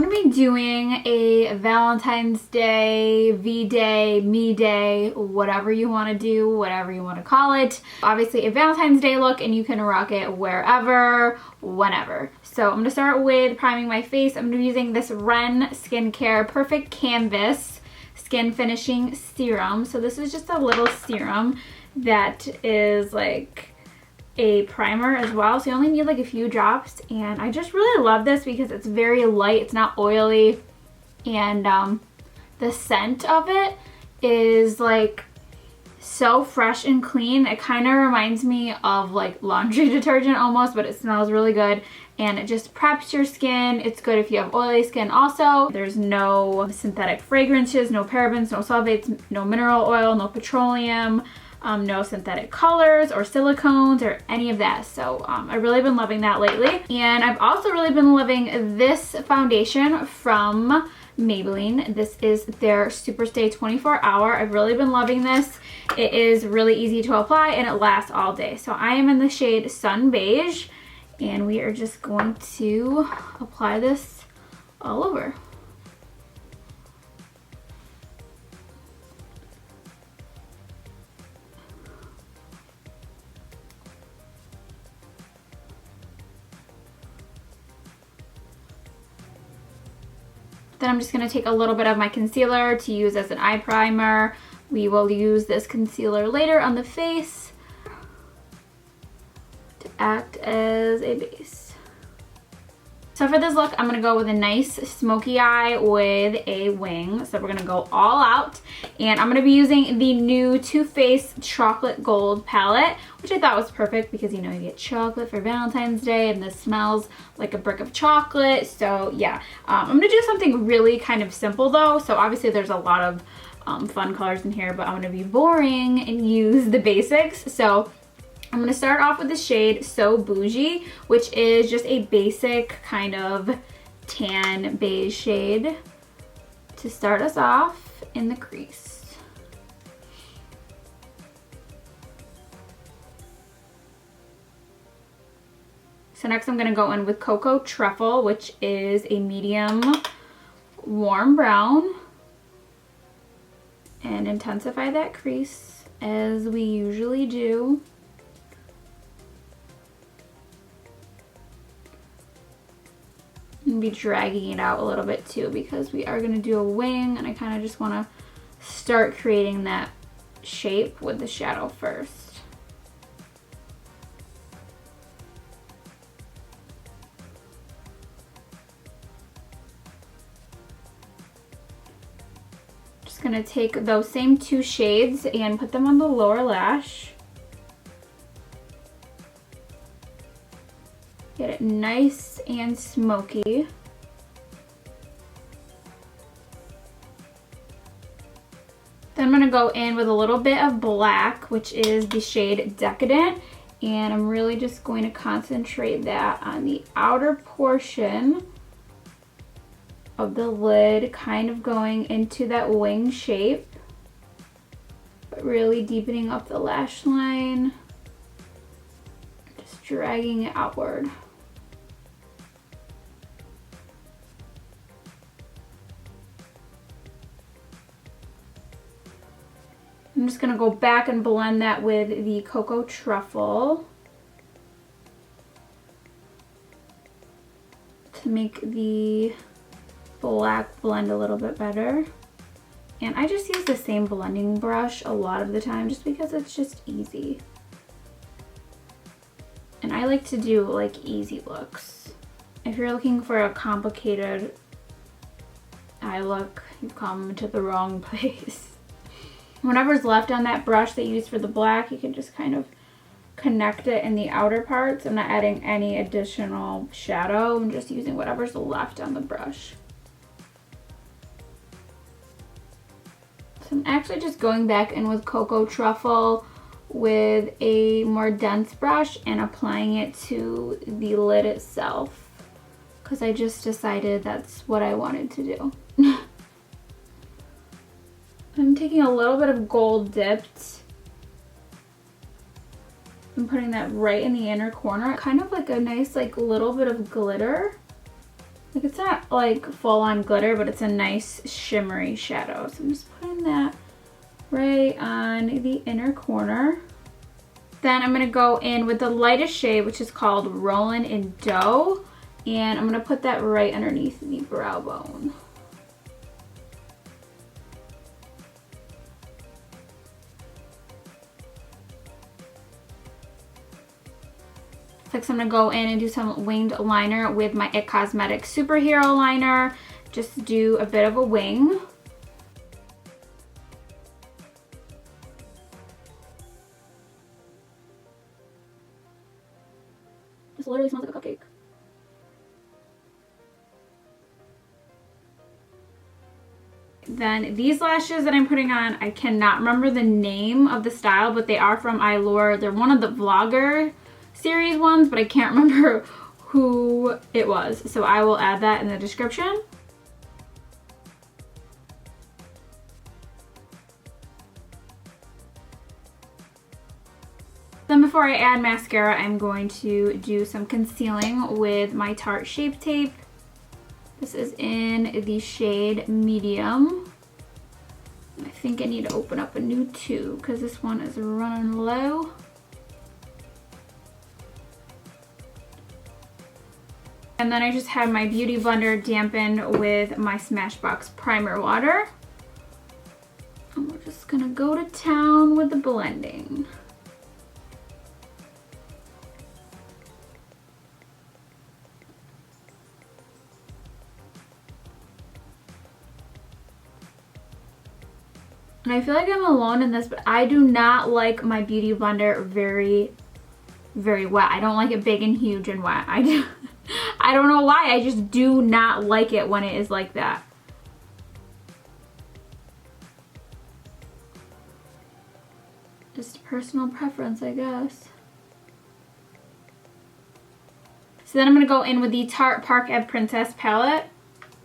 going to be doing a Valentine's Day, V-Day, me day, whatever you want to do, whatever you want to call it. Obviously a Valentine's Day look, and you can rock it wherever, whenever. So I'm going to start with priming my face. I'm going to be using this Ren Skincare Perfect Canvas Skin Finishing Serum. So this is just a little serum that is like a primer as well, so you only need like a few drops, and I just really love this because it's very light, it's not oily, and the scent of it is like so fresh and clean. It kind of reminds me of like laundry detergent almost, but it smells really good, and it just preps your skin. It's good if you have oily skin also. There's no synthetic fragrances, no parabens, no sulfates, no mineral oil, no petroleum, no synthetic colors or silicones or any of that. So I've really been loving that lately. And I've also really been loving this foundation from Maybelline. This is their Superstay 24 Hour. I've really been loving this. It is really easy to apply and it lasts all day. So I am in the shade Sun Beige, and we are just going to apply this all over. Then I'm just going to take a little bit of my concealer to use as an eye primer. We will use this concealer later on the face to act as a base. So for this look, I'm going to go with a nice smoky eye with a wing. So we're going to go all out. And I'm going to be using the new Too Faced Chocolate Gold palette, which I thought was perfect because, you know, you get chocolate for Valentine's Day and this smells like a brick of chocolate. So yeah, I'm going to do something really kind of simple though. So obviously there's a lot of fun colors in here, but I'm going to be boring and use the basics. So I'm going to start off with the shade So Bougie, which is just a basic kind of tan beige shade to start us off in the crease. So next I'm going to go in with Cocoa Truffle, which is a medium warm brown, and intensify that crease as we usually do. And be dragging it out a little bit too because we are going to do a wing, and I kind of just want to start creating that shape with the shadow first. Just going to take those same two shades and put them on the lower lash. Get it nice and smoky. Then I'm going to go in with a little bit of black, which is the shade Decadent, and I'm really just going to concentrate that on the outer portion of the lid, kind of going into that wing shape, but really deepening up the lash line, just dragging it outward. I'm just going to go back and blend that with the Cocoa Truffle to make the black blend a little bit better. And I just use the same blending brush a lot of the time just because it's just easy. And I like to do like easy looks. If you're looking for a complicated eye look, you've come to the wrong place. Whatever's left on that brush that you use for the black, you can just kind of connect it in the outer parts. I'm not adding any additional shadow. I'm just using whatever's left on the brush. So I'm actually just going back in with Cocoa Truffle with a more dense brush and applying it to the lid itself because I just decided that's what I wanted to do. I'm taking a little bit of gold dipped and putting that right in the inner corner, kind of like a nice like little bit of glitter. Like, it's not like full on glitter, but it's a nice shimmery shadow. So I'm just putting that right on the inner corner. Then I'm gonna go in with the lightest shade, which is called Rollin' in Dough. And I'm gonna put that right underneath the brow bone. Next, I'm gonna go in and do some winged liner with my IT Cosmetics Superhero Liner. Just do a bit of a wing. This literally smells like a cupcake. Then these lashes that I'm putting on, I cannot remember the name of the style, but they are from Allure. They're one of the vlogger series ones, but I can't remember who it was. So I will add that in the description. Then before I add mascara, I'm going to do some concealing with my Tarte Shape Tape. This is in the shade Medium. I think I need to open up a new tube because this one is running low. And then I just have my Beauty Blender dampened with my Smashbox Primer Water. And we're just gonna go to town with the blending. And I feel like I'm alone in this, but I do not like my Beauty Blender very, very wet. I don't like it big and huge and wet. I don't know why, I just do not like it when it is like that. Just personal preference, I guess. So then I'm gonna go in with the Tarte Park Ave Princess palette.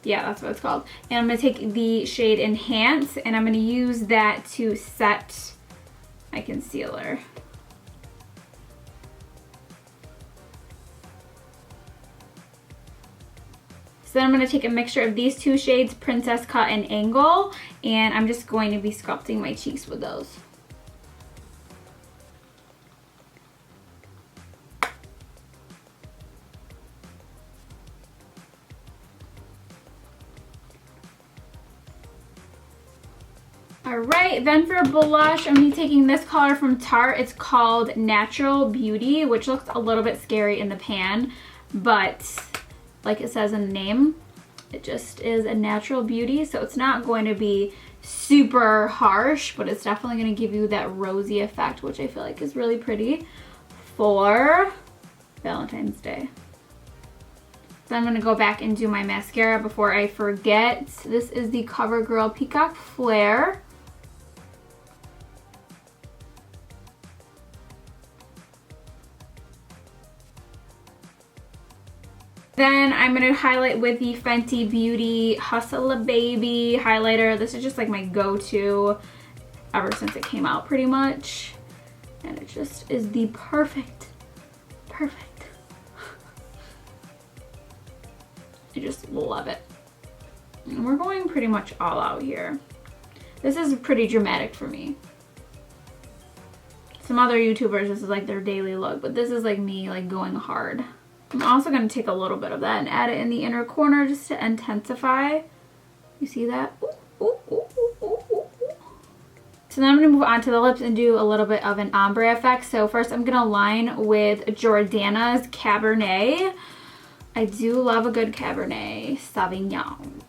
Yeah, that's what it's called. And I'm gonna take the shade Enhance, and I'm gonna use that to set my concealer. So then I'm going to take a mixture of these two shades, Princess Cut and Angle, and I'm just going to be sculpting my cheeks with those. Alright, then for blush, I'm going to be taking this color from Tarte. It's called Natural Beauty, which looks a little bit scary in the pan, but like it says in the name, it just is a natural beauty, so it's not going to be super harsh, but it's definitely going to give you that rosy effect, which I feel like is really pretty for Valentine's Day. So I'm going to go back and do my mascara before I forget. This is the CoverGirl Peacock Flare. Then I'm going to highlight with the Fenty Beauty Hustle a Baby highlighter. This is just like my go-to ever since it came out pretty much. And it just is the perfect. I just love it. And we're going pretty much all out here. This is pretty dramatic for me. Some other YouTubers, this is like their daily look, but this is like me like going hard. I'm also going to take a little bit of that and add it in the inner corner just to intensify. You see that? Ooh, ooh, ooh, ooh, ooh, ooh. So then I'm going to move on to the lips and do a little bit of an ombre effect. So first I'm going to line with Jordana's Cabernet. I do love a good Cabernet Sauvignon.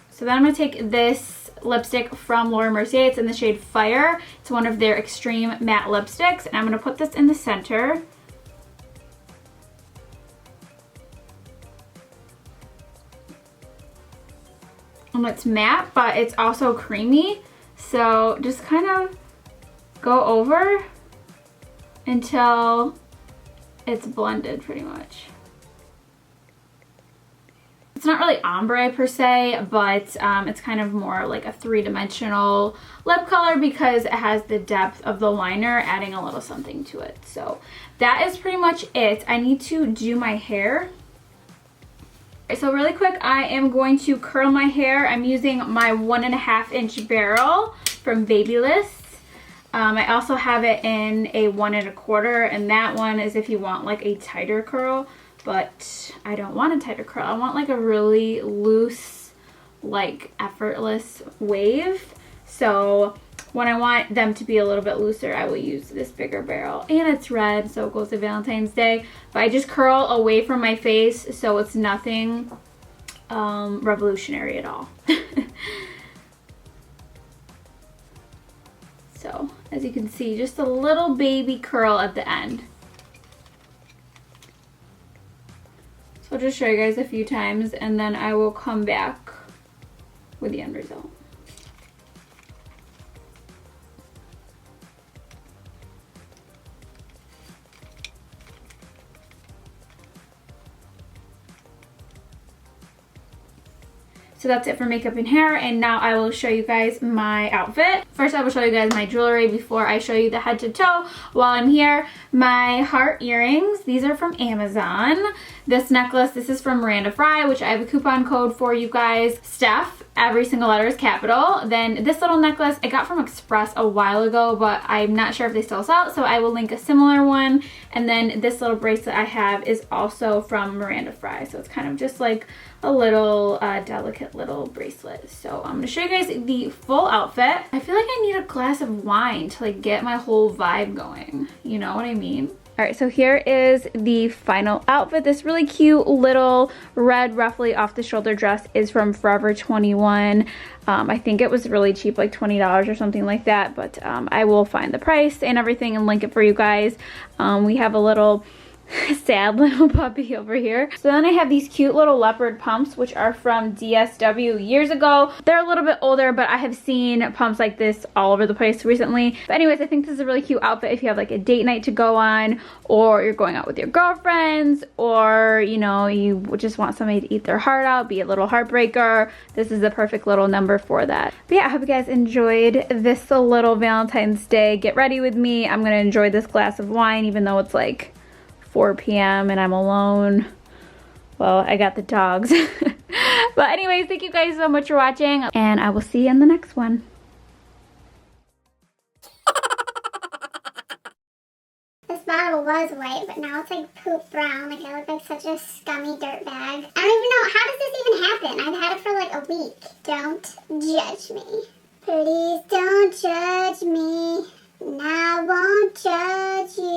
So then I'm going to take this lipstick from Laura Mercier. It's in the shade Fire. It's one of their extreme matte lipsticks. And I'm going to put this in the center. And it's matte, but it's also creamy. So just kind of go over until it's blended pretty much. it's not really ombre per se, but it's kind of more like a three-dimensional lip color because it has the depth of the liner, adding a little something to it. So that is pretty much it. I need to do my hair. So really quick, I am going to curl my hair. I'm using my 1.5 inch barrel from Babyliss. I also have it in a 1 1/4, and that one is if you want like a tighter curl, but I don't want a tighter curl. I want like a really loose, like effortless wave. So when I want them to be a little bit looser, I will use this bigger barrel. And it's red, so it goes to Valentine's Day. But I just curl away from my face, so it's nothing revolutionary at all. So, as you can see, just a little baby curl at the end. So I'll just show you guys a few times, and then I will come back with the end result. So that's it for makeup and hair, and now I will show you guys my outfit. First, I will show you guys my jewelry before I show you the head to toe. While I'm here, my heart earrings. These are from Amazon. This necklace, this is from Miranda Fry, which I have a coupon code for you guys. Steph, every single letter is capital. Then this little necklace I got from Express a while ago, but I'm not sure if they still sell it, so I will link a similar one. And then this little bracelet I have is also from Miranda Fry, so it's kind of just like a little delicate little bracelet. So I'm gonna show you guys the full outfit. I feel like I need a glass of wine to like get my whole vibe going. You know what I mean? All right, so here is the final outfit. This really cute little red ruffly off the shoulder dress is from Forever 21. I think it was really cheap, like $20 or something like that, but I will find the price and everything and link it for you guys. We have a little sad little puppy over here. So then I have these cute little leopard pumps, which are from DSW years ago. They're a little bit older, but I have seen pumps like this all over the place recently. But anyways, I think this is a really cute outfit if you have like a date night to go on, or you're going out with your girlfriends, or you know, you just want somebody to eat their heart out, be a little heartbreaker. This is the perfect little number for that. But yeah, I hope you guys enjoyed this little Valentine's Day get ready with me. I'm gonna enjoy this glass of wine even though it's like 4 p.m. and I'm alone. Well, I got the dogs. But anyways, thank you guys so much for watching, and I will see you in the next one. This bottle was white, but now it's like poop brown. Like I look like such a scummy dirtbag. I don't even know, how does this even happen? I've had it for like a week. Don't judge me. Please don't judge me. And I won't judge you.